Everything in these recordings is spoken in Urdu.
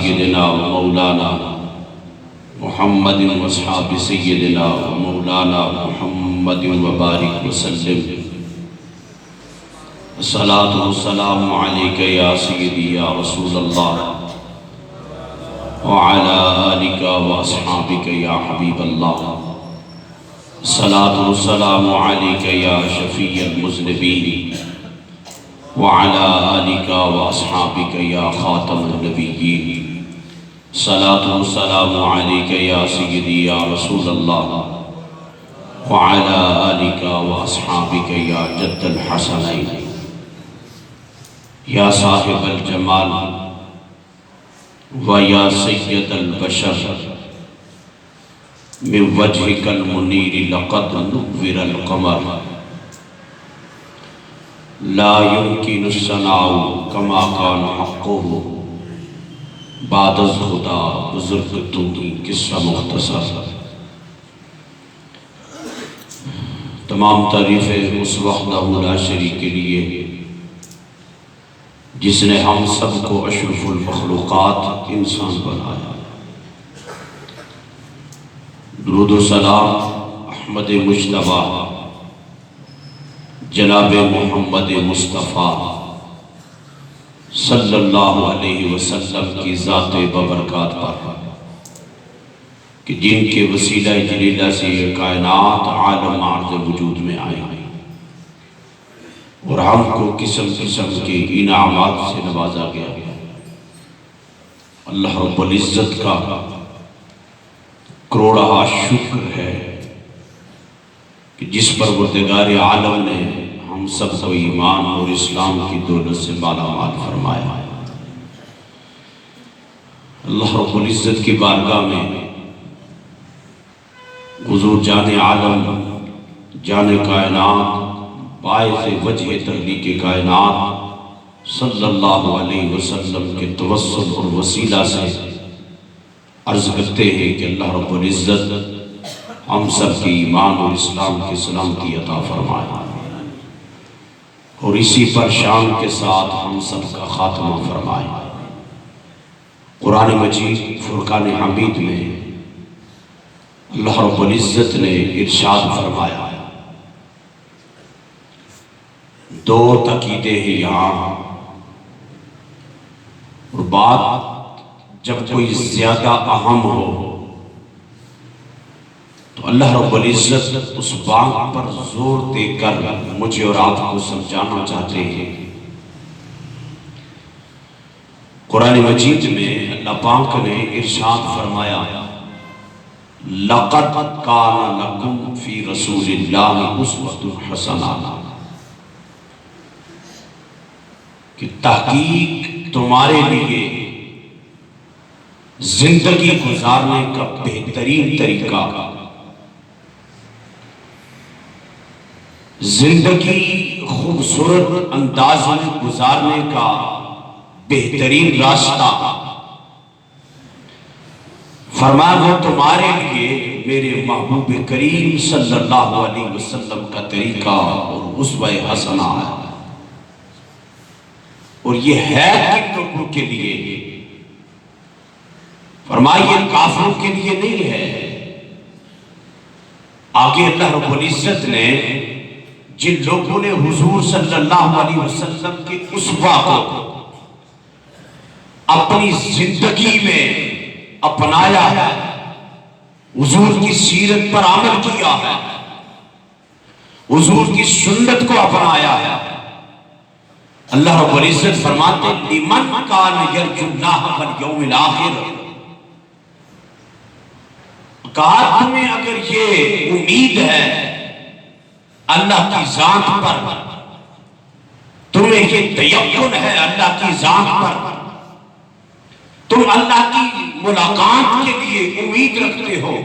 سیدنا و مولانا محمد و اصحاب سیدنا و مولانا محمد و بارک وسلم الصلاۃ والسلام علیک یا سیدی یا رسول اللہ وعلی آلک و اصحابک یا حبیب اللہ الصلاۃ والسلام علیک یا شفیع المذنبین وعلى آلك وأصحابك يا خاتم النبيين صلاة والسلام عليك يا سيدي يا رسول الله وعلى آلك وأصحابك يا جد الحسنين يا صاحب الجمال ويا سيد البشر من وجهك المنير لقد نور القمر لا يمكن الثناء كما كان حقه بعد از خدا بزرگ تو قصہ مختصر. تمام تعریفیں اس وحدہ لا شریک کے لیے جس نے ہم سب کو اشرف المخلوقات انسان بنایا. درود و سلام احمد مجتبی جناب محمد مصطفیٰ صلی اللہ علیہ وسلم کی ذات ببرکات پر کہ جن کے وسیلہ جلیلہ سے یہ کائنات عالم عرض وجود میں آئے اور ہم کو قسم قسم کے انعامات سے نوازا گیا. اللہ رب العزت کا کروڑا شکر ہے کہ جس پروردگار عالم نے ہم سب کو ایمان اور اسلام کی دولت سے مالا مال فرمایا. اللہ رب العزت کی بارگاہ میں حضور جان عالم جان کائنات باعث وجہ تخلیق کائنات صلی اللہ علیہ وسلم کے توسل اور وسیلہ سے عرض کرتے ہیں کہ اللہ رب العزت ہم سب کی ایمان اور اسلام کی سلامتی عطا فرمائے اور اسی پر شان کے ساتھ ہم سب کا خاتمہ فرمائے. قرآن مجید فرقان حمید میں اللہ رب العزت نے ارشاد فرمایا. دو تقیدے ہیں یہاں اور بات جب کوئی زیادہ اہم ہو تو اللہ رب العزت اس بات پر زور دے کر مجھے اور آپ کو سمجھانا چاہتے ہیں. قرآن مجید میں اللہ پاک نے ارشاد فرمایا لَقَدْ كَانَ لَكُمْ فِي رَسُولِ اللَّهِ أُسْوَةٌ حَسَنَةٌ کہ تحقیق تمہارے لیے زندگی گزارنے کا بہترین طریقہ زندگی خوبصورت انداز میں گزارنے کا بہترین راستہ فرمایا وہ تمہارے لیے میرے محبوب کریم صلی اللہ علیہ وسلم کا طریقہ اور اسوہ حسنہ ہے. اور یہ ہے کن لوگوں کے لیے؟ فرمایا یہ کافروں کے لیے نہیں ہے. آگے اللہ رب العزت نے جن لوگوں نے حضور صلی اللہ علیہ وسلم کے اسوہ کو اپنی زندگی میں اپنایا ہے، حضور کی سیرت پر عمل کیا ہے، حضور کی سنت کو اپنایا ہے، اللہ رب العزت فرماتے لمن کان یرجو اللہ والیوم الآخر. کہا تمہیں اگر یہ امید ہے اللہ کی ذات پر، تمہیں یہ تیقن ہے اللہ کی ذات پر، تم اللہ کی ملاقات کے لیے امید رکھتے ہو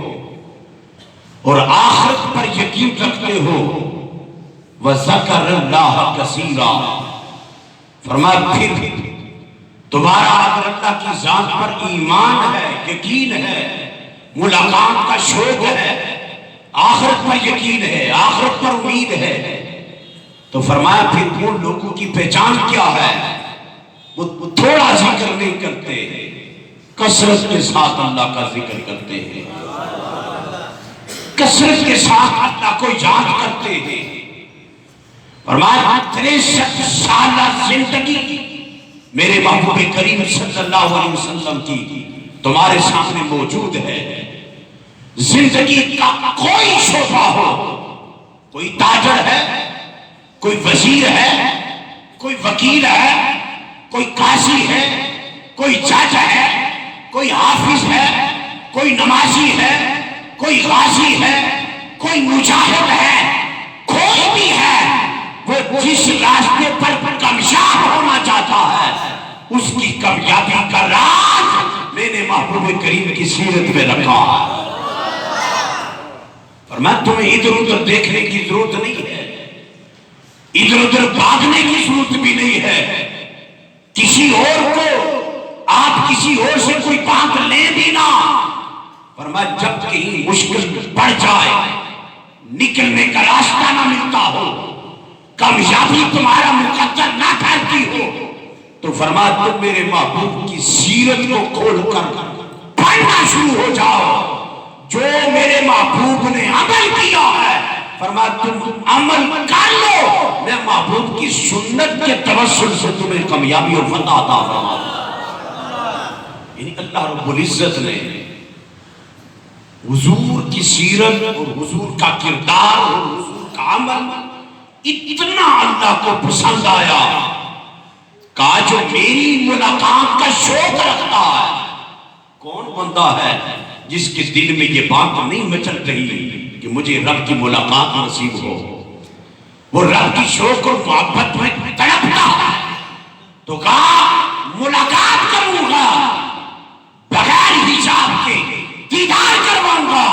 اور آخرت پر یقین رکھتے ہو، وَذَكَرَ اللَّهَ كَثِيرًا فرمایا پھر تمہارا اگر اللہ کی ذات پر ایمان ہے، یقین ہے، ملاقات کا شوق ہے، آخرت پر یقین ہے، آخرت پر امید ہے، تو فرمایا پھر ان لوگوں کی پہچان کیا ہے؟ وہ تھوڑا ذکر نہیں کرتے، کثرت کے ساتھ اللہ کا ذکر کرتے ہیں، کثرت کے ساتھ اللہ کو یاد کرتے ہیں۔ فرمایا 63 سالہ زندگی میرے محبوب کریم صلی اللہ علیہ وسلم کی تمہارے سامنے موجود ہے۔ زندگی کا کوئی شعبہ ہو، کوئی تاجر ہے، کوئی وزیر ہے، کوئی وکیل ہے، کوئی قاضی ہے، کوئی جج ہے، کوئی حافظ ہے، کوئی نمازی ہے، کوئی غازی ہے، کوئی مجاہد ہے، کوئی بھی ہے، وہ جس راستے پر کامیاب ہونا چاہتا ہے اس کی کامیابی کا راز میں نے محبوب کریم کی سیرت میں رکھا ہے۔ اور میں تمہیں ادھر ادھر دیکھنے کی ضرورت نہیں ہے، ادھر ادھر بھاگنے کی ضرورت بھی نہیں ہے۔ کسی اور کو آپ کسی اور سے کوئی بات لیں بھی نہ، فرمایا جب کہیں مشکل پڑ جائے، نکلنے کا راستہ نہ ملتا ہو، کامیابی تمہارا مقدر نہ ٹھہرتی ہو، تو فرمایا تم میرے محبوب کی سیرت کو کھول کر پڑھنا شروع ہو جاؤ۔ جو میرے محبوب نے عمل کیا ہے، فرمایا تم عمل کر لو، میں محبوب کی سنت کے توسل سے تمہیں کامیابی اور فتح عطا فرماؤں۔ یعنی اللہ رب العزت نے حضور کی سیرت اور حضور کا کردار اور حضور کا عمل اتنا اللہ کو پسند آیا، کہا جو میری ملاقات کا شوق رکھتا ہے۔ کون بندہ ہے جس کے دل میں یہ بات نہیں مچل رہی کہ مجھے رب کی ملاقات نصیب ہو، وہ رب کی شوق اور محبت میں تڑپتا ہے، تو کہا ملاقات کروں گا، بغیر حجاب کے دیدار کرواؤں گا،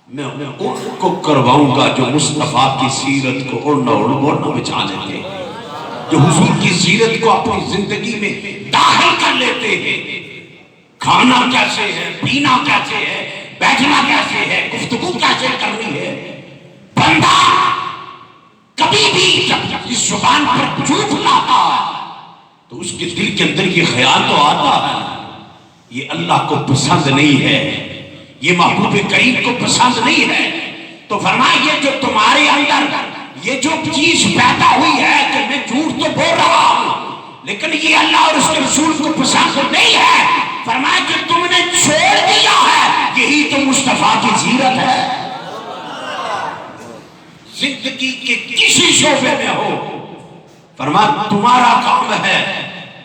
میں ان کو کرواؤں گا جو مصطفیٰ کی سیرت کو اوڑھنا بچا لیتے ہیں، جو حضور کی سیرت کو اپنی زندگی میں داخل کر لیتے ہیں۔ کھانا کیسے ہے، پینا کیسے ہے، بیٹھنا کیسے ہے، گفتگو کیسے کرنی ہے۔ بندہ کبھی بھی جب اس زبان پر جھوٹ لاتا ہے تو اس کے دل کے اندر یہ خیال تو آتا ہے یہ اللہ کو پسند نہیں ہے، یہ محبوب کریم کو پسند نہیں ہے۔ تو فرمایا یہ جو تمہارے اندر یہ جو چیز پیدا ہوئی ہے کہ میں جھوٹ تو بول رہا ہوں لیکن یہ اللہ اور اس کے رسول کو پسند نہیں ہے، فرمایا کہ تم نے چھوڑ دیا ہے، یہی تو مصطفیٰ کی سیرت ہے۔ زندگی کے کسی شعبے میں ہو، فرمایا تمہارا کام ہے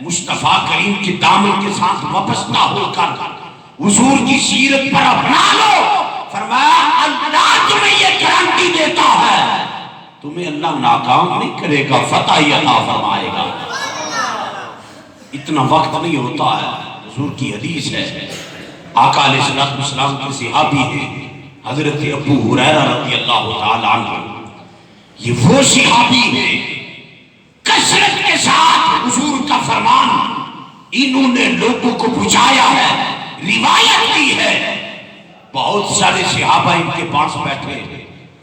مصطفیٰ کریم کی دامن کے ساتھ وابستہ ہو کر حضور کی سیرت پر اپنا لو۔ فرمایا اللہ تمہیں یہ گارنٹی دیتا ہے تمہیں اللہ ناکام نہیں کرے گا، فتح عطا فرمائے گا۔ اتنا وقت نہیں ہوتا ہے، حضور کی حدیث ہے، آقا علیہ السلام کے صحابی ہیں حضرت ابو ہریرہ رضی اللہ تعالیٰ عنہ، یہ وہ صحابی ہیں کثرت کے ساتھ حضور کا فرمان انہوں نے لوگوں کو پہنچایا ہے، روایت کی ہے۔ بہت سارے صحابہ ان کے پاس بیٹھے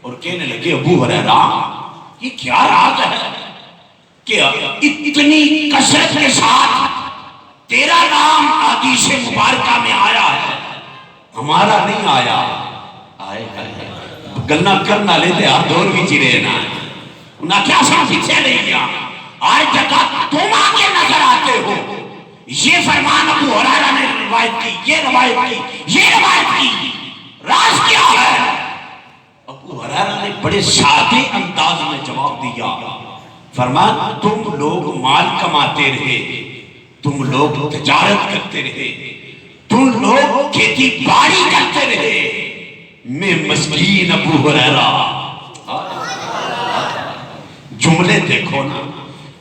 اور کہنے لگے ابو ہریرہ یہ کیا راز ہے کہ اتنی کثرت کے ساتھ تیرا نام حدیث مبارکہ میں آیا ہے، ہمارا نہیں آیا؟ آئے گلنا کرنا لیتے ہر دور بھی چرے نا انہا کیا ساتھ پیچھے نہیں گیا، ہر جگہ تم آگے نظر آتے ہو۔ یہ فرمان ابو ہریرہ نے روایت کی، یہ روایت کی، یہ روایت کی، راز کیا ہے؟ ابو ہریرہ نے بڑے سادے انداز میں جواب دیا، فرمایا تم لوگ مال کماتے رہے، تم لوگ تجارت کرتے رہے، تم لوگ کھیتی باڑی کرتے رہے، میں مسکین ابو ہریرہ۔ جملے دیکھو نا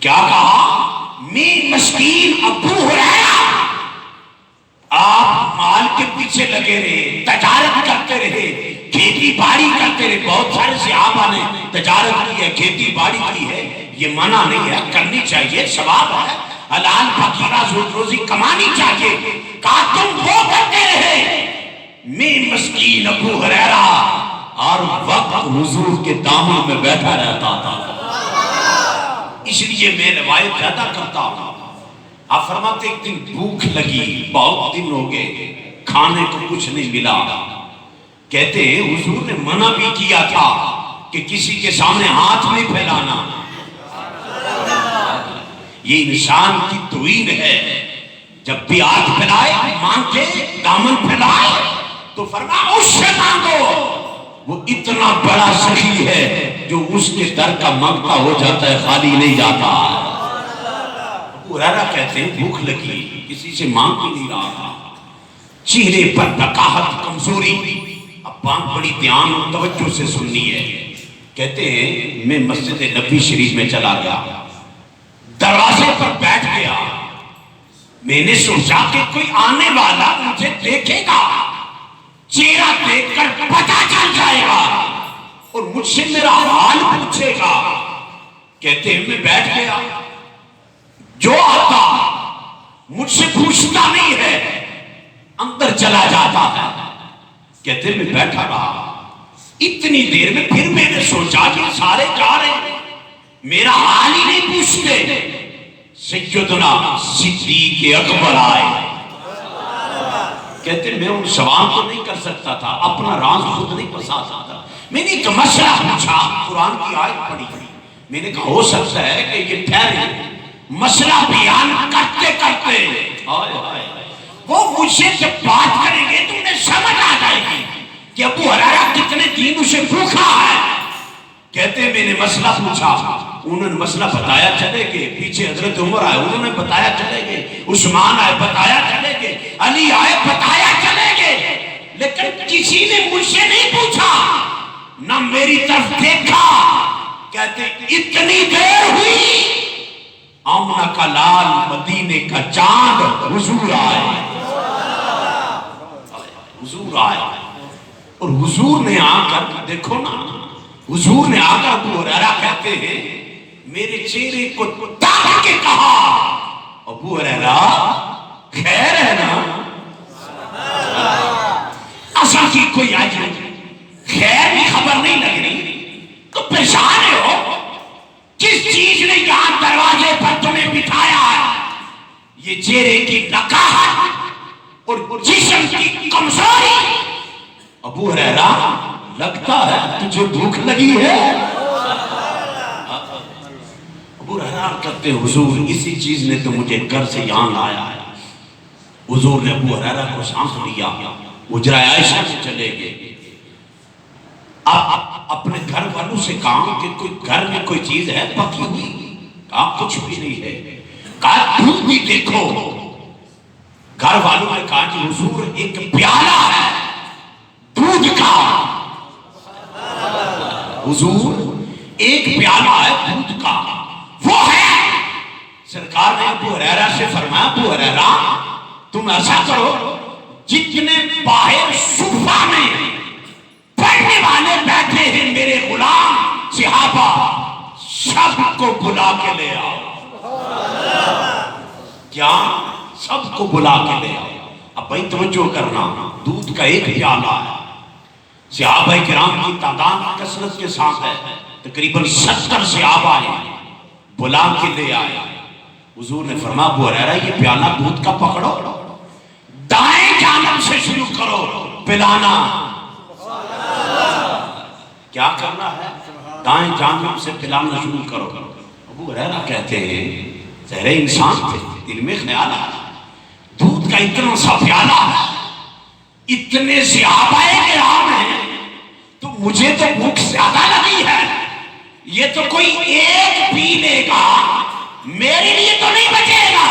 کیا کہا، میں مسکین ابو ہریرہ، آپ مال کے پیچھے لگے رہے، تجارت کرتے رہے، کھیتی باڑی کرتے رہے۔ بہت سارے صحابہ نے تجارت کی ہے، کھیتی باڑی کی ہے، یہ منع نہیں ہے، کرنی چاہیے، ثواب ہے، حلال پکیرہ روزی کمانی چاہیے۔ کہا تم وہ کرتے رہے، میں مسکین ابو ہریرہ ہر وقت حضور کے دامن میں بیٹھا رہتا تھا، اس لیے میں روایت پیدا کرتا ہوں۔ آپ فرماتے ایک دن بھوک لگی، بہت دن ہو گئے کھانے کو کچھ نہیں ملا. کہتے ہیں حضور نے منع بھی کیا تھا کہ کسی کے سامنے ہاتھ نہیں پھیلانا. یہ انسان کی توہین ہے. جب بھی ہاتھ پھیلائے مانگے، دامن پھیلائے تو فرمایا اس سے مانگو، وہ اتنا بڑا سخی ہے جو اس کے در کا مانگتا ہو جاتا ہے، خالی نہیں جاتا. ابو ہریرہ کہتے ہیں بھوک لگی، کسی سے مانگ بھی نہیں رہا تھا، چہرے پر نقاہت، کمزوری. اب بات بڑی دھیان اور توجہ سے سننی ہے. کہتے ہیں میں مسجد نبوی شریف میں چلا گیا، دروازے پر بیٹھ گیا. میں نے سوچا کہ کوئی آنے والا مجھے دیکھے گا، چہرہ دیکھ کر پتہ چل جائے گا اور مجھ سے میرا حال پوچھے گا. کہتے ہیں میں بیٹھ گیا، جو آتا مجھ سے پوچھتا نہیں ہے، اندر چلا جاتا ہے. کہتے ہیں میں بیٹھا رہا، اتنی دیر میں پھر میں نے سوچا کہ سارے جا رہے ہیں، میرا حال ہی نہیں پوچھتے. سیدنا صدیق اکبر آئے. کہتے میں ان سوال کو نہیں کر سکتا تھا، اپنا راز خود نہیں بتا سکتا. میں نے ایک مسئلہ پوچھا، قرآن کی آیت پڑھی. میں نے کہا ہو سکتا ہے کہ یہ ٹھہرے، مسئلہ بیان کرتے کرتے وہ مجھ سے جب بات کریں گے تو انہیں سمجھ آ جائے گی کہ ابو ہریرہ کتنے دنوں سے بھوکا ہے. کہتے میں نے مسئلہ پوچھا، انہوں نے مسئلہ بتایا چلے گئے. پیچھے حضرت عمر آئے، انہوں نے بتایا چلے گئے. عثمان آئے، بتایا چلے گئے. علی آئے، بتایا چلے گئے. لیکن کسی نے مجھ سے نہیں پوچھا، نہ میری طرف دیکھا. کہتے اتنی دیر ہوئی، آمنہ کا لال، مدینے کا چاند، حضور آئے. حضور آئے اور حضور نے آ کر دیکھو نا، حضور نے آ کر ابو ہریرہ کہتے ہیں میرے چہرے کو تاک کے کہا ابو ہریرہ خیر ہے نا؟ اصل کی کوئی آج خیر کی خبر نہیں لگ رہی تو پریشان ہو. کس چیز نے یہاں دروازے پر تمہیں بٹھایا ہے؟ یہ چہرے کی نقاہت اور جسم کی کمزوری. ابو ہریرہ لگتا ہے تجھے بھوک لگی ہے. ابو ہریرہ کہتے ہیں حضور اسی چیز نے تو مجھے گھر سے یہاں لایا ہے. حضور نے ابو ہریرہ کو سانس لیا، حجرہ عائشہ میں چلے گئے. آپ اپنے گھر والوں سے کہا کہ کوئی گھر میں کوئی چیز ہے پکی ہوئی؟ کہا کچھ بھی نہیں ہے. کہا دودھ بھی دیکھو. گھر والوں نے کہا کہ حضور ایک پیالہ ہے دودھ کا. حضور ایک پیالہ ہے دودھ کا، وہ ہے. سرکار نے ابو ہریرہ سے فرمایا ابو ہریرہ تم ایسا کرو، جتنے باہر صفہ میں پڑھنے والے بیٹھے ہیں میرے غلام صحابہ، سب کو بلا کے لے آؤ. کیا؟ سب کو بلا کے لے آؤ. اب بھائی توجہ کرنا، دودھ کا ایک پیالہ ہے. صحابہ کرام کی تعداد کثرت کے ساتھ ہے، تقریباً 70 صحابہ ہیں. بلا کے لے آئے. حضور نے فرمایا ابو ہریرہ یہ پیالہ دودھ کا پکڑو، دائیں جانب سے شروع کرو پلانا. کیا کرنا ہے؟ دائیں جانب سے پلانا شروع کرو. ابو ہریرہ کہتے ہیں ظاہر انسان تھے، دل میں خیال آیا دودھ کا اتنا سا پیالہ ہے، اتنے صحابہ کرام ہیں تو مجھے تو بھوک زیادہ لگی ہے. یہ تو کوئی ایک پی لے گا، میرے لیے تو نہیں بچے گا.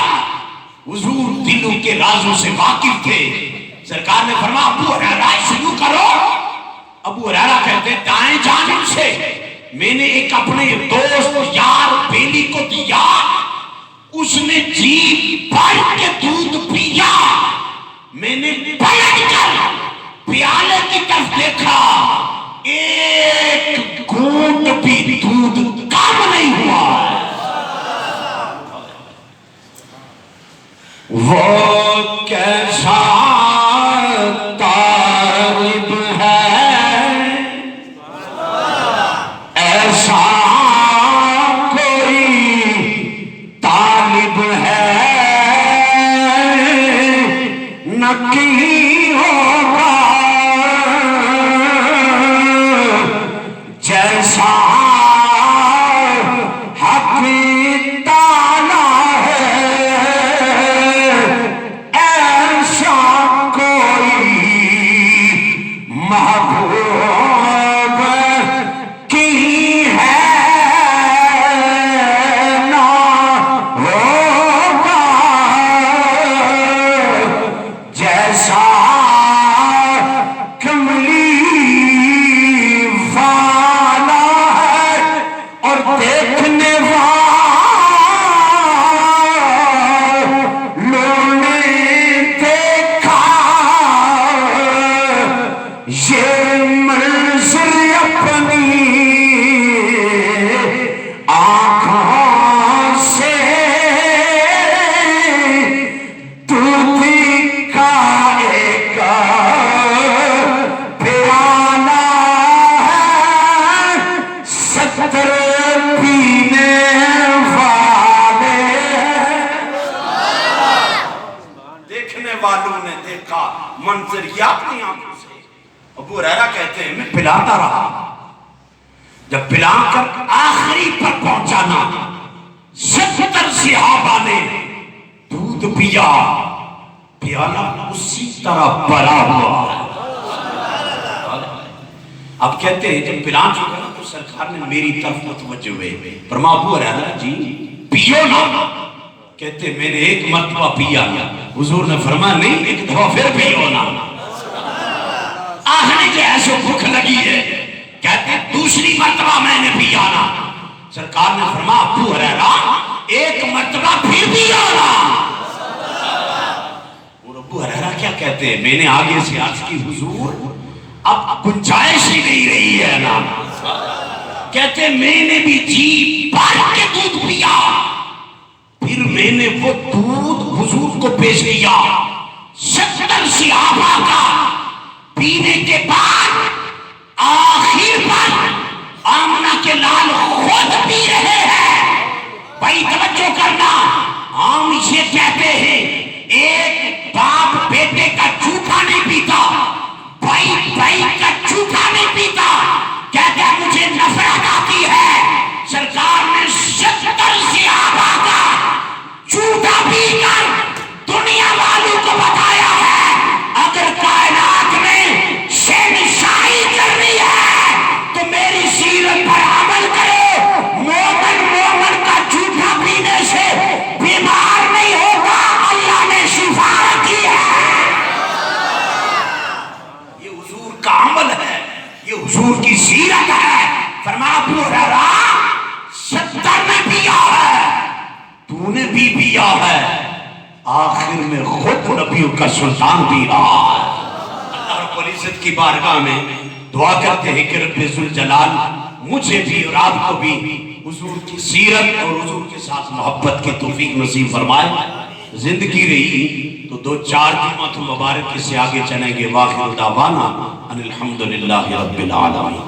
حضور دلوں کے رازوں سے واقف تھے. سرکار نے فرمایا ابو ہریرہ شروع کرو. ابو ہریرہ کہتے ہیں دائیں جانب سے. میں نے ایک اپنے دوست یار بیلی کو دیا، اس نے جی بھر کے دودھ پیا. میں نے پلٹ کر پیالے کی طرف دیکھا، ایک گھونٹ بھی دودھ کم نہیں ہوا. وہ کیسا طالب ہے، ایسا کوئی طالب ہے نکی ہوگا جیسا حق تعالی ہے، ایسا کوئی محبوب کی ہے نہ ہوگا، جیسا کملی والا ہے اور دیکھنے والوں نے دیکھا یہ منظر اپنی آنکھوں سے، دودھ کا ایک پیالہ ہے، 70 پینے والے دیکھنے والوں نے دیکھا منظر یہ اپنی آنکھوں سے۔ ابو ہریرہ کہتے ہیں میں پلاتا رہا، جب پلا کر آخری پر پہنچانا 70 صحابہ نے دودھ پیا، پیالہ اسی طرح بھرا ہوا ہے۔ اب کہتے ہیں جب پلا چکا نا تو سرکار نے میری طرف متوجہ ہوئے، فرمایا ابو ہریرہ جی پیو نا، کہتے میں نے ایک مرتبہ پیا، حضور نے فرمایا نہیں ایک دفعہ پھر پیو نا، آخری جو ایسے بھوک لگی ہے، کہتے دوسری مرتبہ میں نے پیا نا، سرکار نے فرمایا ابو ہریرہ ایک مرتبہ پھر پیا نا۔ اور ابو ہریرہ کیا کہتے ہیں میں نے آگے سے عرض کی حضور اب گنجائش ہی نہیں رہی ہے نا، کہتے میں نے بھی جی بھر کے دودھ پیا، پھر میں نے وہ دودھ حضور کو پیش کیا، 70 صحابہ کا پینے کے بعد آخر پر آمنہ کے لال خود پی رہے ہیں۔ بھائی توجہ کرنا، ہم اسے کہتے ہیں ایک باپ بیٹے کا جھوٹا نہیں پیتا، بھائی بھائی کا جھوٹا نہیں پیتا، کہتے ہیں مجھے نفرت آتی ہے۔ سرکار نے 70 صحابہ کا جھوٹا پی کر دنیا والوں کو بتایا ہے اگر کائنات میں شہنشاہی کرنی ہے تو میری سیرت پر عمل کرو، مومن کا جھوٹا پینے سے بیمار نہیں ہوگا، اللہ نے شفا رکھی ہے۔ یہ حضور کا عمل ہے، یہ حضور کی سیرت ہے۔ فرمایا ابو ہریرہ 70 نے پیا ہے، تو نے بھی پیا ہے، آخر میں خود نبیوں کا سلطان بھی رہا ہے۔ اللہ رب العزت کی بارگاہ میں دعا کرتے ہیں کہ رب ذوالجلال مجھے بھی اور آپ کو بھی حضور کی سیرت اور حضور کے ساتھ محبت کی توفیق نصیب فرمائے۔ زندگی رہی تو 2-4 جمعہ مبارک سے آگے چلیں گے۔ واخر دعوانا ان الحمدللہ رب العالمین۔